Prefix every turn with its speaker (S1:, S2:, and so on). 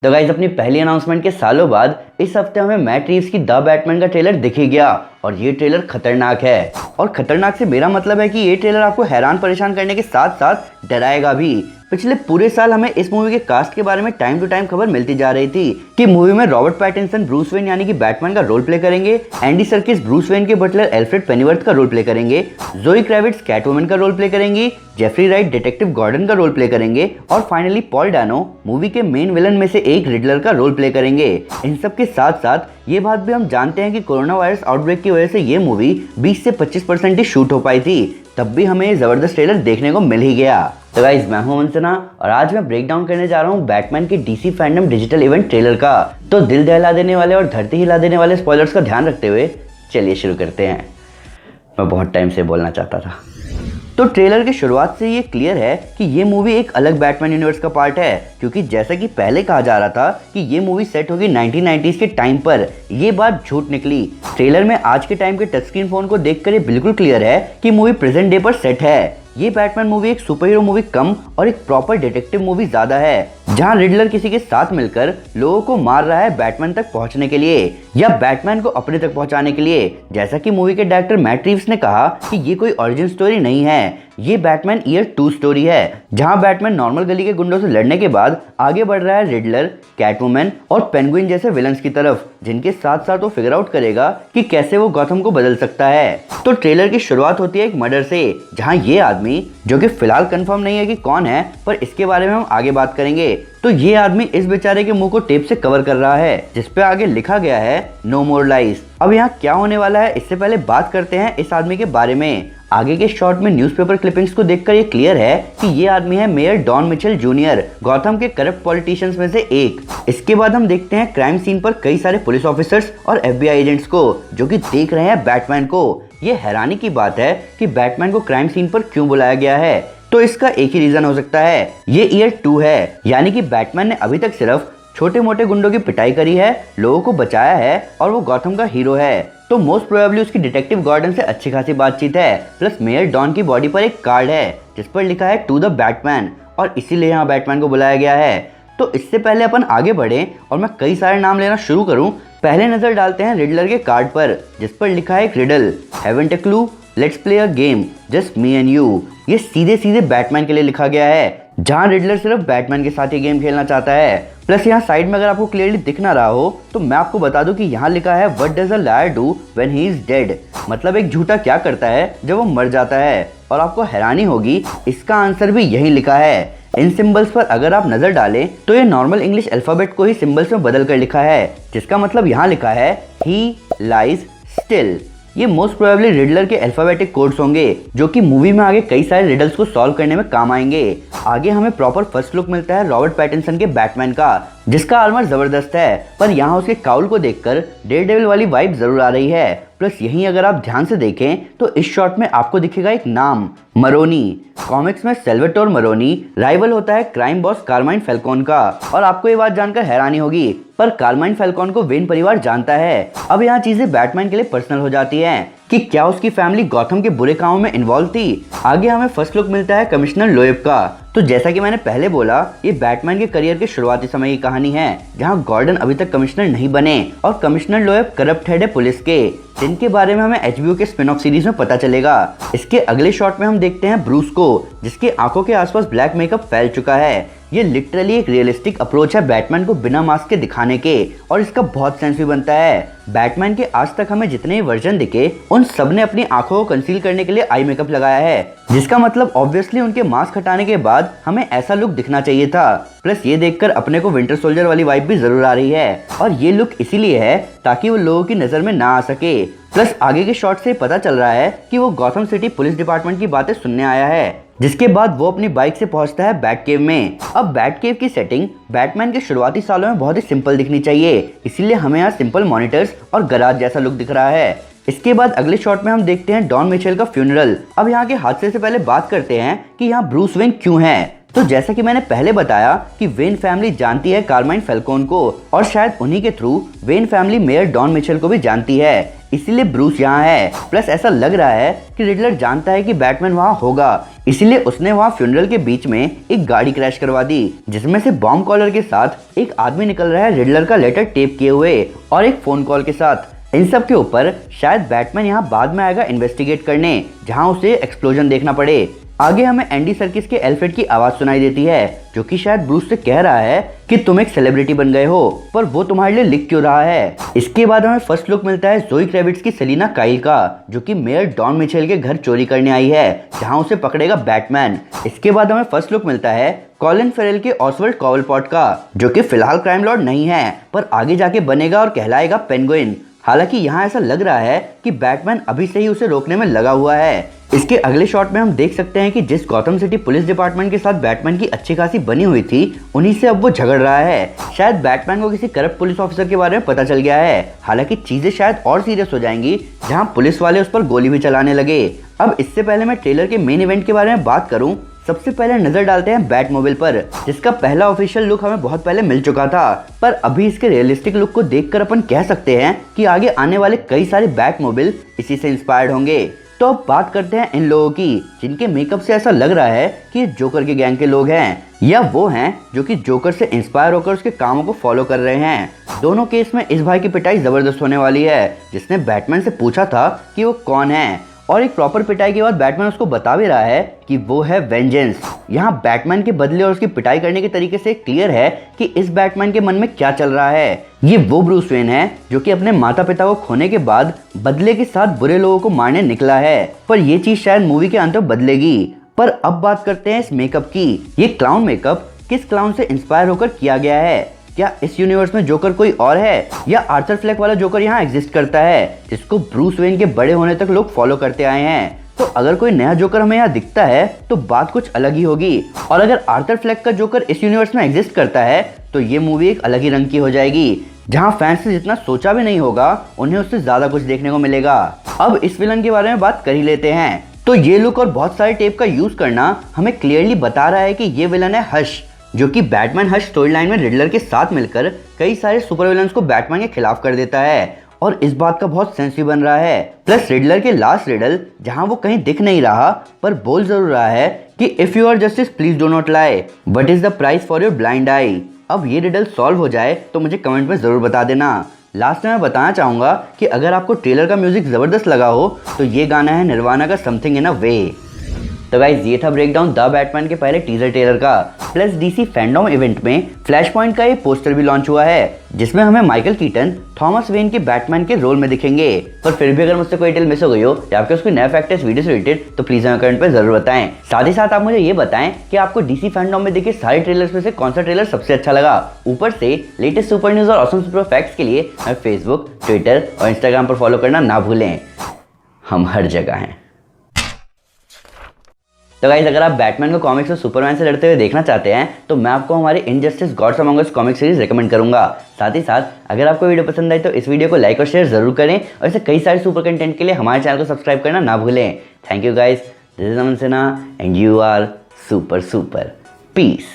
S1: तो गाइस अपनी पहली अनाउंसमेंट के सालों बाद इस हफ्ते हमें मैट रीव्स की द बैटमैन का ट्रेलर दिख ही गया और ये ट्रेलर खतरनाक है। और खतरनाक से मेरा मतलब है कि ये ट्रेलर आपको हैरान परेशान करने के साथ साथ डराएगा भी। पिछले पूरे साल हमें इस मूवी के कास्ट के बारे में टाइम टू टाइम खबर मिलती जा रही थी कि मूवी में रॉबर्ट पैटिंसन ब्रूस वेन यानी कि बैटमैन का रोल प्ले करेंगे, एंडी सर्किस ब्रूस वेन के बटलर एल्फ्रेड पेनीवर्थ का रोल प्ले करेंगे, जोई क्रेविट्स कैटवुमन का रोल प्ले करेंगी, जेफरी राइट डिटेक्टिव गॉर्डन का रोल प्ले करेंगे और फाइनली पॉल डानो मूवी के मेन विलन में से एक रिडलर का रोल प्ले करेंगे। इन सब के साथ साथ ये बात भी हम जानते हैं कि कोरोना वायरस आउटब्रेक की वजह से ये मूवी 20 से 25% ही शूट हो पाई थी, तब भी हमें जबरदस्त ट्रेलर देखने को मिल ही गया। तो गाइस मैं हूं मंसना और आज मैं ब्रेक डाउन करने जा रहा हूं बैटमैन के DC fandom digital event trailer का। तो दिल दहला देने वाले और धरती हिला देने वाले स्पॉयलर्स का ध्यान रखते हुए चलिए शुरू करते हैं। मैं बहुत टाइम से बोलना चाहता था। तो ट्रेलर की शुरुआत से ये क्लियर है कि ये मूवी एक अलग बैटमैन यूनिवर्स का पार्ट है, क्योंकि जैसा कि पहले कहा जा रहा था कि ये मूवी सेट होगी 1990s के टाइम पर, ये बात झूठ निकली। ट्रेलर में आज के टाइम के टच स्क्रीन फोन को देखकर ये बिल्कुल क्लियर है कि मूवी प्रेजेंट डे पर सेट है। ये बैटमैन मूवी एक सुपर हीरो मूवी कम और एक प्रॉपर डिटेक्टिव मूवी ज्यादा है, जहां रिडलर किसी के साथ मिलकर लोगों को मार रहा है बैटमैन तक पहुंचने के लिए या बैटमैन को अपने तक पहुंचाने के लिए। जैसा कि मूवी के डायरेक्टर मैट रीव्स ने कहा कि ये कोई ओरिजिन स्टोरी नहीं है, ये बैटमैन ईयर 2 स्टोरी है, जहां बैटमैन नॉर्मल गली के गुंडों से लड़ने के बाद आगे बढ़ रहा है रिडलर, कैटवुमन और पेंगुइन जैसे विलन्स की तरफ, जिनके साथ साथ वो फिगर आउट करेगा कि कैसे वो गॉथम को बदल सकता है। तो ट्रेलर की शुरुआत होती है एक मर्डर से, जहां ये आदमी, जो कि फिलहाल कंफर्म नहीं है कि कौन है, पर इसके बारे में हम आगे बात करेंगे। तो ये आदमी इस बेचारे के मुंह को टेप से कवर कर रहा है, जिसपे आगे लिखा गया है नो मोर लाइज। अब यहाँ क्या होने वाला है, इससे पहले बात करते हैं इस आदमी के बारे में। आगे के शॉट में न्यूज़पेपर क्लिपिंग्स को देखकर ये क्लियर है कि ये आदमी है mayor Don Mitchell junior, Gotham के करप्ट पॉलिटिशियंस में से एक। इसके बाद हम देखते हैं क्राइम सीन पर कई सारे पुलिस ऑफिसर्स और FBI एजेंट्स को, जो कि देख रहे हैं बैटमैन को। ये हैरानी की बात है कि बैटमैन को क्राइम सीन पर क्यों बुलाया गया है। तो इसका एक ही रीजन हो सकता है, ये ईयर 2 है, यानी कि बैटमैन ने अभी तक सिर्फ छोटे मोटे गुंडों की पिटाई करी है, लोगों को बचाया है और वो गॉथम का हीरो है। तो मोस्ट प्रोबेबली उसकी डिटेक्टिव गॉर्डन से अच्छी खासी बातचीत है। प्लस मेयर डॉन की बॉडी पर एक कार्ड है जिस पर लिखा है टू द बैटमैन, और इसीलिए यहाँ बैटमैन को बुलाया गया है। तो इससे पहले अपन आगे बढ़े और मैं कई सारे नाम लेना शुरू करूं, पहले नजर डालते हैं रिडलर के कार्ड पर, जिस पर लिखा है एक riddle, haven't a clue, let's play a game, just me and you. ये सीधे सीधे बैटमैन के लिए लिखा गया है, जहां रिडलर सिर्फ बैटमैन के साथ ही गेम खेलना चाहता है। प्लस यहाँ साइड में अगर आपको क्लियरली दिख ना रहा हो तो मैं आपको बता दूं कि यहाँ लिखा है what does a liar do when he is dead, मतलब एक झूठा क्या करता है जब वो मर जाता है। और आपको हैरानी होगी, इसका आंसर भी यही लिखा है। इन सिंबल्स पर अगर आप नजर डालें तो ये नॉर्मल इंग्लिश अल्फाबेट को ही सिंबल्स में बदल कर लिखा है, जिसका मतलब यहाँ लिखा है ही लाइज स्टिल। ये मोस्ट प्रोबेबली रिडलर के अल्फाबेटिक कोड्स होंगे, जो कि मूवी में आगे कई सारे रिडल्स को सॉल्व करने में काम आएंगे। आगे हमें प्रॉपर फर्स्ट लुक मिलता है रॉबर्ट पैटिंसन के बैटमैन का, जिसका आर्मर जबरदस्त है, पर यहाँ उसके काउल को देखकर डेयरडेविल वाली वाइब जरूर आ रही है। प्लस यहीं अगर आप ध्यान से देखें तो इस शॉट में आपको दिखेगा एक नाम, मरोनी। कॉमिक्स में सेल्वाटोर मरोनी राइवल होता है क्राइम बॉस कार्माइन फैल्कॉन का, और आपको ये बात जानकर हैरानी होगी, पर कार्माइन फैल्कॉन को वेन परिवार जानता है। अब यहाँ चीजें बैटमैन के लिए पर्सनल हो जाती हैं कि क्या उसकी फैमिली गॉथम के बुरे कामों में इन्वॉल्व थी। आगे हमें फर्स्ट लुक मिलता है कमिश्नर लोएब का। तो जैसा कि मैंने पहले बोला, ये बैटमैन के करियर के शुरुआती समय की कहानी है, जहां गॉर्डन अभी तक कमिश्नर नहीं बने और कमिश्नर लोएब करप्ट हेड है पुलिस के, जिनके बारे में हमें HBO के स्पिन ऑफ सीरीज में पता चलेगा। इसके अगले शॉट में हम देखते हैं ब्रूस को, जिसके आंखों के आसपास ब्लैक मेकअप फैल चुका है। ये लिटरली एक रियलिस्टिक अप्रोच है बैटमैन को बिना मास्क के दिखाने के, और इसका बहुत सेंस भी बनता है। बैटमैन के आज तक हमें जितने वर्जन दिखे उन सब ने अपनी आंखों को कंसील करने के लिए आई मेकअप लगाया है, जिसका मतलब ऑब्वियसली उनके मास्क हटाने के बाद हमें ऐसा लुक दिखना चाहिए था। प्लस ये देखकर अपने को विंटर सोल्जर वाली वाइब भी जरूर आ रही है, और ये लुक इसीलिए है ताकि वो लोगों की नजर में ना आ सके। प्लस आगे के शॉट से पता चल रहा है कि वो गॉथम सिटी पुलिस डिपार्टमेंट की बातें सुनने आया है, जिसके बाद वो अपनी बाइक से पहुंचता है बैट केव में। अब बैट केव की सेटिंग बैटमैन के शुरुआती सालों में बहुत ही सिंपल दिखनी चाहिए, इसीलिए हमें यहाँ सिंपल मॉनिटर्स और गराज जैसा लुक दिख रहा है। इसके बाद अगले शॉट में हम देखते हैं डॉन मिचेल का फ्यूनरल। अब यहाँ के हादसे से पहले बात करते हैं कि यहाँ ब्रूस वेन क्यों है। तो जैसा कि मैंने पहले बताया कि वेन फैमिली जानती है कारमाइन फैल्कोन को और शायद उन्हीं के through Wayne family mayor Don Mitchell को भी जानती है, इसीलिए ब्रूस यहाँ है। प्लस ऐसा लग रहा है कि रिडलर जानता है कि बैटमैन वहाँ होगा, इसीलिए उसने वहाँ फ्यूनरल के बीच में एक गाड़ी क्रैश करवा दी जिसमें से बॉम्ब कॉलर के साथ एक आदमी निकल रहा है रिडलर का लेटर टेप किए हुए और एक फोन कॉल के साथ। इन सब के ऊपर शायद बैटमैन यहाँ बाद में आएगा इन्वेस्टिगेट करने, जहाँ उसे एक्सप्लोजन देखना पड़े। आगे हमें एंडी सर्किस के एल्फ्रेड की आवाज सुनाई देती है जो कि शायद ब्रूस से कह रहा है कि तुम एक सेलिब्रिटी बन गए हो, पर वो तुम्हारे लिए लिख क्यों रहा है। इसके बाद हमें फर्स्ट लुक मिलता है ज़ोई क्रेविट्स की सेलिना काइल का, जो कि मेयर डॉन मिचेल के घर चोरी करने आई है जहां उसे पकड़ेगा बैटमैन। इसके बाद हमें फर्स्ट लुक मिलता है कॉलिन फेरेल के ऑसवर्ल्ड कॉवलपॉट का, जो कि फिलहाल क्राइम लॉर्ड नहीं है पर आगे जाके बनेगा और कहलाएगा पेंगुइन। हालांकि यहाँ ऐसा लग रहा है कि बैटमैन अभी से ही उसे रोकने में लगा हुआ है। इसके अगले शॉट में हम देख सकते हैं कि जिस गॉथम सिटी पुलिस डिपार्टमेंट के साथ बैटमैन की अच्छी खासी बनी हुई थी, उन्हीं से अब वो झगड़ रहा है। शायद बैटमैन को किसी करप्ट पुलिस ऑफिसर के बारे में पता चल गया है। हालांकि चीजें शायद और सीरियस हो जाएंगी जहां पुलिस वाले उस पर गोली भी चलाने लगे। अब इससे पहले मैं ट्रेलर के मेन इवेंट के बारे में बात करूं, सबसे पहले नजर डालते हैं बैटमोबाइल पर, जिसका पहला ऑफिशियल लुक हमें बहुत पहले मिल चुका था, पर अभी इसके रियलिस्टिक लुक को देखकर अपन कह सकते हैं कि आगे आने वाले कई सारे बैटमोबाइल इसी से इंस्पायर्ड होंगे। तो अब बात करते हैं इन लोगों की जिनके मेकअप से ऐसा लग रहा है कि ये जोकर के गैंग के लोग हैं, या वो हैं जो कि जोकर से इंस्पायर होकर उसके कामों को फॉलो कर रहे हैं। दोनों केस में इस भाई की पिटाई जबरदस्त होने वाली है, जिसने बैटमैन से पूछा था कि वो कौन है, और एक प्रॉपर पिटाई के बाद बैटमैन उसको बता भी रहा है कि वो है वेंजेंस। यहाँ बैटमैन के बदले और उसकी पिटाई करने के तरीके से क्लियर है कि इस बैटमैन के मन में क्या चल रहा है। ये वो ब्रूस वेन है जो कि अपने माता पिता को खोने के बाद बदले के साथ बुरे लोगों को मारने निकला है, पर ये चीज शायद मूवी के अंत में बदलेगी। पर अब बात करते हैं इस मेकअप की। ये क्लाउन मेकअप किस क्लाउन से इंस्पायर होकर किया गया है? क्या इस यूनिवर्स में जोकर कोई और है, या आर्थर फ्लेक वाला जोकर यहाँ एग्जिस्ट करता है जिसको ब्रूस वेन के बड़े होने तक लोग फॉलो करते आए हैं? तो अगर कोई नया जोकर हमें यहाँ दिखता है तो बात कुछ अलग ही होगी, और अगर आर्थर फ्लेक का जोकर इस यूनिवर्स में एग्जिस्ट करता है तो ये मूवी एक अलग ही रंग की हो जाएगी, जहाँ फैंस ने जितना सोचा भी नहीं होगा उन्हें उससे ज्यादा कुछ देखने को मिलेगा। अब इस विलन के बारे में बात कर ही लेते हैं। तो ये लुक और बहुत सारे टेप का यूज करना हमें क्लियरली बता रहा है कि ये विलन है हश, जो कि बैटमैन हश स्टोरी लाइन में रिडलर के साथ मिलकर कई सारे सुपर विलन्स को बैटमैन के खिलाफ कर देता है, और इस बात का बहुत सेंस भी बन रहा है। प्लस रिडलर के लास्ट रिडल जहां वो कहीं दिख नहीं रहा पर बोल जरूर रहा है कि if you are justice please do not lie, what is the price for your blind eye. अब ये रिडल सॉल्व हो जाए तो मुझे कमेंट में जरूर बता देना। लास्ट में मैं बताना चाहूंगा कि अगर आपको ट्रेलर का म्यूजिक जबरदस्त लगा हो तो ये गाना है निर्वाणा का समथिंग इन अ वे। तो गाइज ये था ब्रेकडाउन द बैटमैन के पहले टीजर ट्रेलर का। प्लस डीसी फैंडम इवेंट में फ्लैश पॉइंट का एक पोस्टर भी लॉन्च हुआ है जिसमें हमें माइकल कीटन थॉमस वेन के बैटमैन के रोल में दिखेंगे। पर फिर भी अगर मुझसे कोई डिटेल मिस हो गई हो या आपके उसको नया फैक्ट है इस वीडियो से रिलेटेड तो प्लीज हमें कमेंट पर जरूर बताएं। साथ ही साथ आप मुझे ये बताएं कि आपको डीसी फैंडम में देखे सारे ट्रेलर्स में से कौन सा ट्रेलर सबसे अच्छा लगा। ऊपर से लेटेस्ट सुपर न्यूज और ऑसम सुपर फैक्ट्स के लिए हमें फेसबुक, ट्विटर और इंस्टाग्राम पर फॉलो करना ना भूलें, हम हर जगह हैं। तो गाइस अगर आप बैटमैन को कॉमिक्स और सुपरमैन से लड़ते हुए देखना चाहते हैं तो मैं आपको हमारी इनजस्टिस गॉड्स अमंग अस कॉमिक सीरीज रेकमेंड करूंगा। साथ ही साथ अगर आपको वीडियो पसंद आई तो इस वीडियो को लाइक और शेयर जरूर करें, और ऐसे कई सारे सुपर कंटेंट के लिए हमारे चैनल को सब्सक्राइब करना ना भूलें। Thank you guys, this is Aman Sinha and you are super super. Piece.